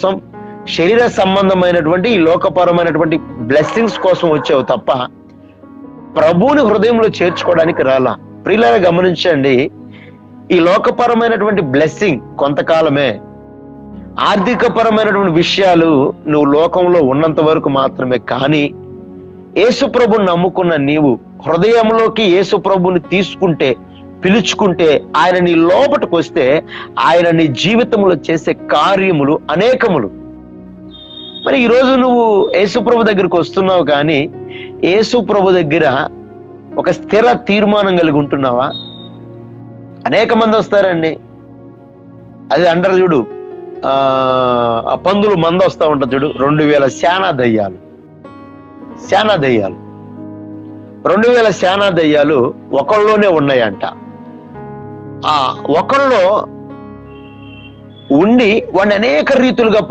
కోసం, శరీర సంబంధమైనటువంటి ఈ లోకపరమైనటువంటి బ్లెస్సింగ్స్ కోసం వచ్చావు తప్ప ప్రభువుని హృదయంలో చేర్చుకోవడానికి రాలా. ప్రియులారా గమనించండి, ఈ లోకపరమైనటువంటి బ్లెస్సింగ్ కొంతకాలమే. ఆర్థికపరమైనటువంటి విషయాలు నువ్వు లోకంలో ఉన్నంత వరకు మాత్రమే. కానీ యేసు ప్రభుని నమ్ముకున్న నీవు హృదయంలోకి యేసు ప్రభుని తీసుకుంటే, పిలుచుకుంటే, ఆయన నీ లోపటికి వస్తే ఆయన నీ జీవితంలో చేసే కార్యములు అనేకములు. మరి ఈరోజు నువ్వు యేసు ప్రభు దగ్గరికి వస్తున్నావు, కానీ యేసు ప్రభు దగ్గర ఒక స్థిర తీర్మానం కలిగి ఉంటున్నావా? అనేక మంది వస్తారండి, అది అంటారు చూడు, పందులు మంద వస్తా ఉంటుంది చూడు, 2000 శానా దయ్యాలు 2000 శానా దయ్యాలు ఒకళ్ళలోనే ఉన్నాయంట. ఆ ఒకళ్ళలో ఉండి వాడిని అనేక రీతులుగా